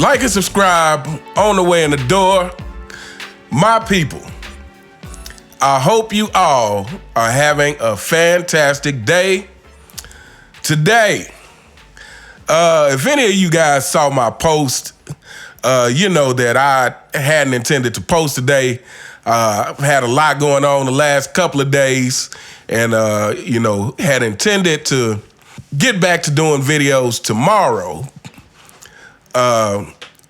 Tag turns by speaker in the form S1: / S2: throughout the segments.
S1: Like and subscribe on the way in the door. My people, I hope you all are having a fantastic day today. If any of you guys saw my post, you know that I hadn't intended to post today. I've had a lot going on the last couple of days and, had intended to get back to doing videos tomorrow.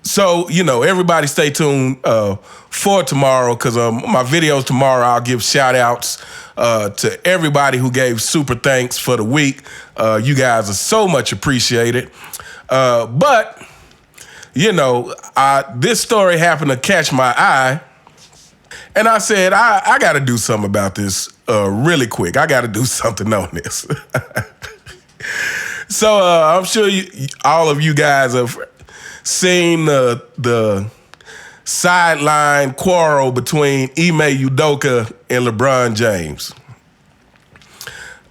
S1: So, everybody stay tuned for tomorrow because my videos tomorrow, I'll give shout outs to everybody who gave super thanks for the week. You guys are so much appreciated. But, this story happened to catch my eye. And I said, I got to do something about this really quick. I got to do something on this. So I'm sure all of you guys have seen the sideline quarrel between Ime Udoka and LeBron James.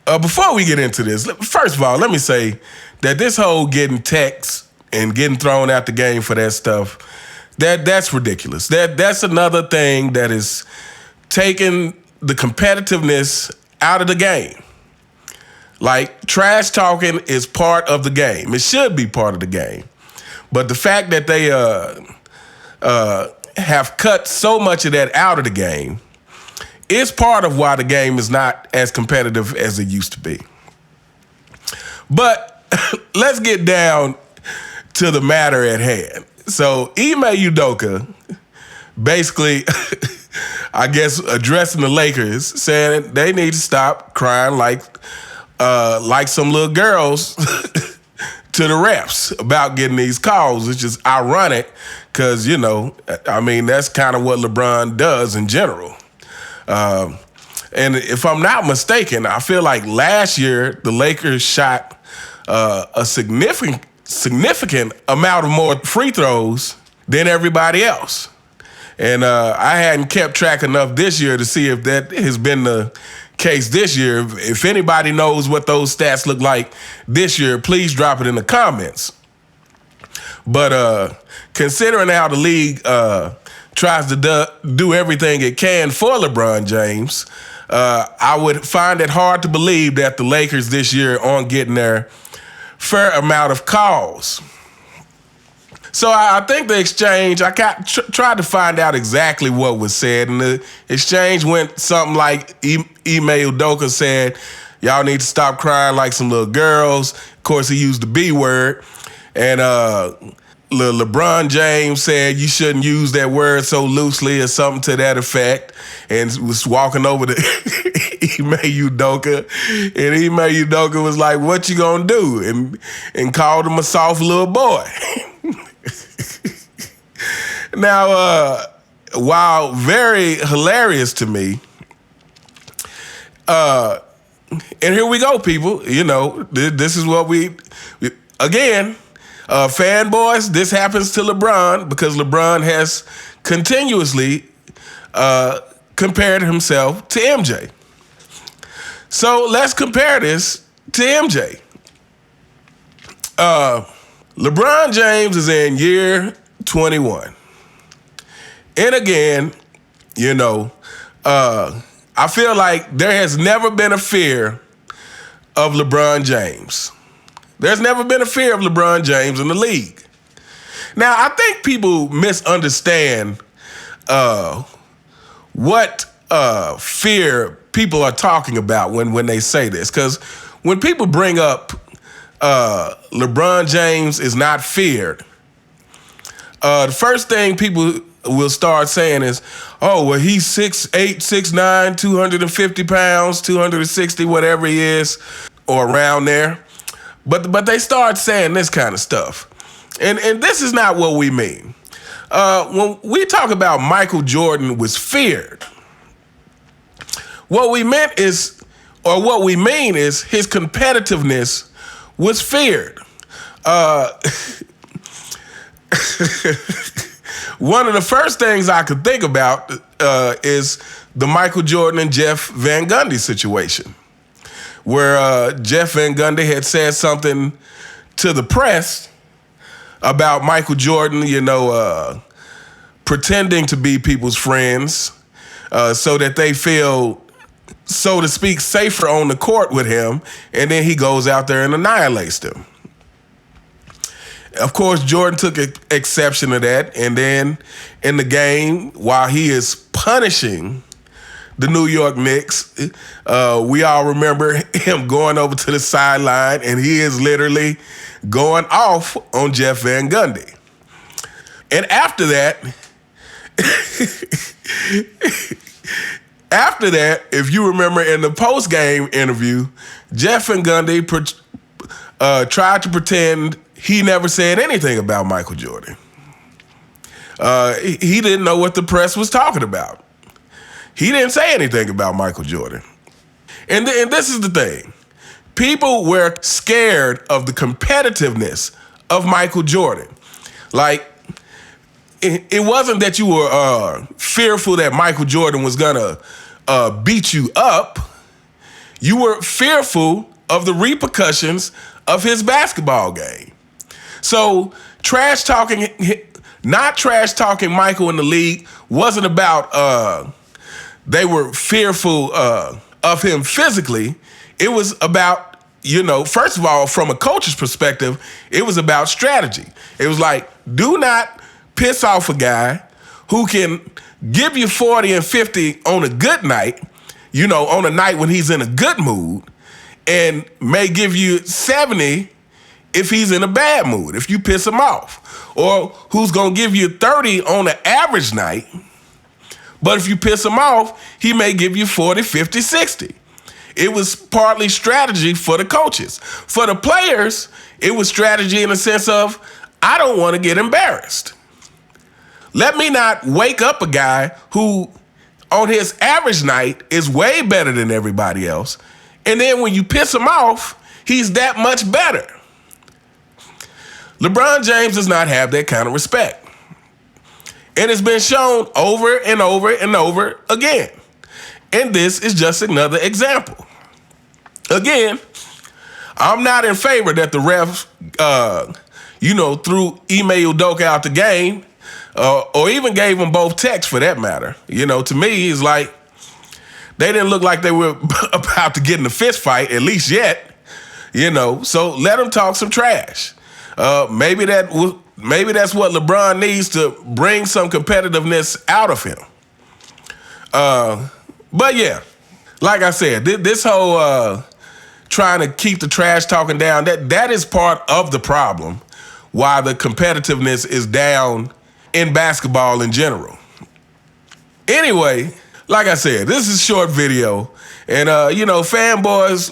S1: Before we get into this, first of all, let me say that this whole getting texts and getting thrown out the game for that stuff, that's ridiculous. That's another thing that is taking the competitiveness out of the game. Like, trash talking is part of the game. It should be part of the game. But the fact that they have cut so much of that out of the game is part of why the game is not as competitive as it used to be. But let's get down to the matter at hand. So Ime Udoka basically, I guess, addressing the Lakers, saying they need to stop crying like some little girls to the refs about getting these calls, which is ironic because, that's kind of what LeBron does in general. And if I'm not mistaken, I feel like last year the Lakers shot a significant amount of more free throws than everybody else. And I hadn't kept track enough this year to see if that has been the case this year. If anybody knows what those stats look like this year, please drop it in the comments. But considering how the league tries to do everything it can for LeBron James, I would find it hard to believe that the Lakers this year aren't getting their fair amount of calls. So I think the exchange, I tried to find out exactly what was said, and the exchange went something like Ime Udoka said, y'all need to stop crying like some little girls. Of course, he used the B word. And LeBron James said you shouldn't use that word so loosely or something to that effect, and was walking over to Ime Udoka, and Ime Udoka was like, what you gonna do? And called him a soft little boy. Now, while very hilarious to me, and here we go, people. This is what we again, fanboys, this happens to LeBron because LeBron has continuously compared himself to MJ. So let's compare this to MJ. LeBron James is in year 21. And again, I feel like there has never been a fear of LeBron James. There's never been a fear of LeBron James in the league. Now, I think people misunderstand what fear people are talking about when they say this. Because when people bring up LeBron James is not feared, the first thing people will start saying is, oh, well, he's 6'8", 6'9", 250 pounds, 260, whatever he is, or around there. But they start saying this kind of stuff. And this is not what we mean. When we talk about Michael Jordan was feared, what we mean is his competitiveness was feared. One of the first things I could think about is the Michael Jordan and Jeff Van Gundy situation, where Jeff Van Gundy had said something to the press about Michael Jordan, pretending to be people's friends so that they feel, so to speak, safer on the court with him, and then he goes out there and annihilates them. Of course, Jordan took exception to that, and then in the game, while he is punishing the New York Knicks, we all remember him going over to the sideline, and he is literally going off on Jeff Van Gundy. And after that, if you remember in the post-game interview, Jeff Van Gundy tried to pretend he never said anything about Michael Jordan. He didn't know what the press was talking about. He didn't say anything about Michael Jordan. And this is the thing. People were scared of the competitiveness of Michael Jordan. Like, it wasn't that you were fearful that Michael Jordan was gonna beat you up. You were fearful of the repercussions of his basketball game. So not trash talking Michael in the league wasn't about they were fearful of him physically. It was about, first of all, from a coach's perspective, it was about strategy. It was like, do not piss off a guy who can give you 40 and 50 on a good night, on a night when he's in a good mood, and may give you 70 if he's in a bad mood, if you piss him off. Or who's going to give you 30 on an average night, but if you piss him off, he may give you 40, 50, 60. It was partly strategy for the coaches. For the players, it was strategy in the sense of, I don't want to get embarrassed. Let me not wake up a guy who, on his average night, is way better than everybody else. And then when you piss him off, he's that much better. LeBron James does not have that kind of respect. And it's been shown over and over and over again. And this is just another example. Again, I'm not in favor that the refs, threw Ime Udoka out the game, or even gave them both techs for that matter. To me, it's like they didn't look like they were about to get in a fist fight, at least yet. So let them talk some trash. Maybe that's what LeBron needs to bring some competitiveness out of him. But yeah, like I said, this whole trying to keep the trash talking down, that is part of the problem why the competitiveness is down in basketball in general. Anyway, like I said, this is a short video. And, fanboys,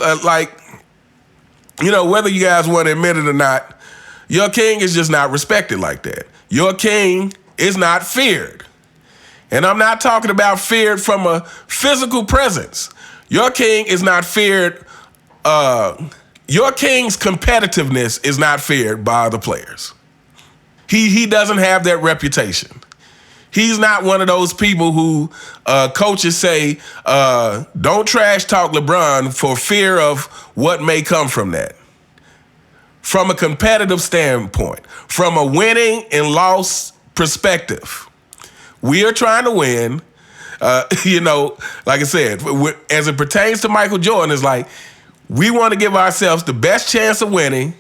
S1: whether you guys want to admit it or not, your king is just not respected like that. Your king is not feared. And I'm not talking about feared from a physical presence. Your king is not feared. Your king's competitiveness is not feared by other players. He doesn't have that reputation. He's not one of those people who coaches say, don't trash talk LeBron for fear of what may come from that. From a competitive standpoint, from a winning and loss perspective, we are trying to win. Like I said, as it pertains to Michael Jordan, it's like we want to give ourselves the best chance of winning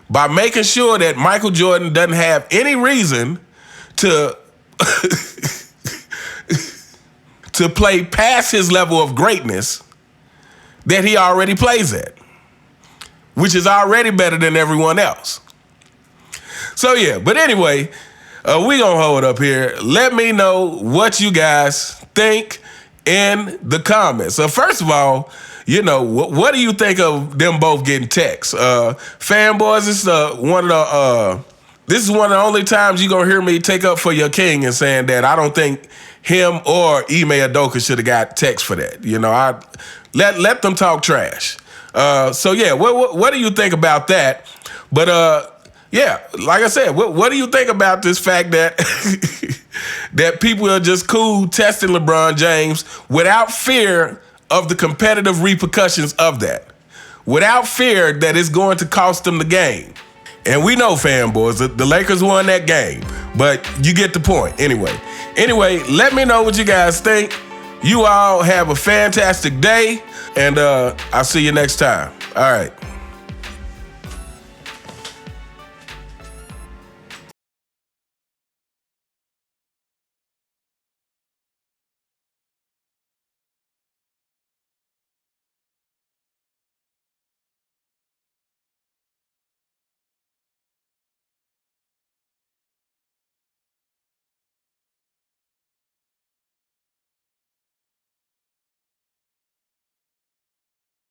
S1: by making sure that Michael Jordan doesn't have any reason to to play past his level of greatness that he already plays at, which is already better than everyone else. So yeah, but anyway, we gonna hold up here. Let me know what you guys think in the comments. So first of all, what do you think of them both getting texts? Fanboys, this is one of the only times you're gonna hear me take up for your king and saying that I don't think him or Ime Udoka should have got text for that. I let them talk trash. So yeah, what do you think about that? But yeah, like I said, what do you think about this fact that that people are just cool testing LeBron James without fear of the competitive repercussions of that, without fear that it's going to cost them the game? And we know, fanboys, the Lakers won that game. But you get the point. Anyway, let me know what you guys think. You all have a fantastic day, and I'll see you next time. All right.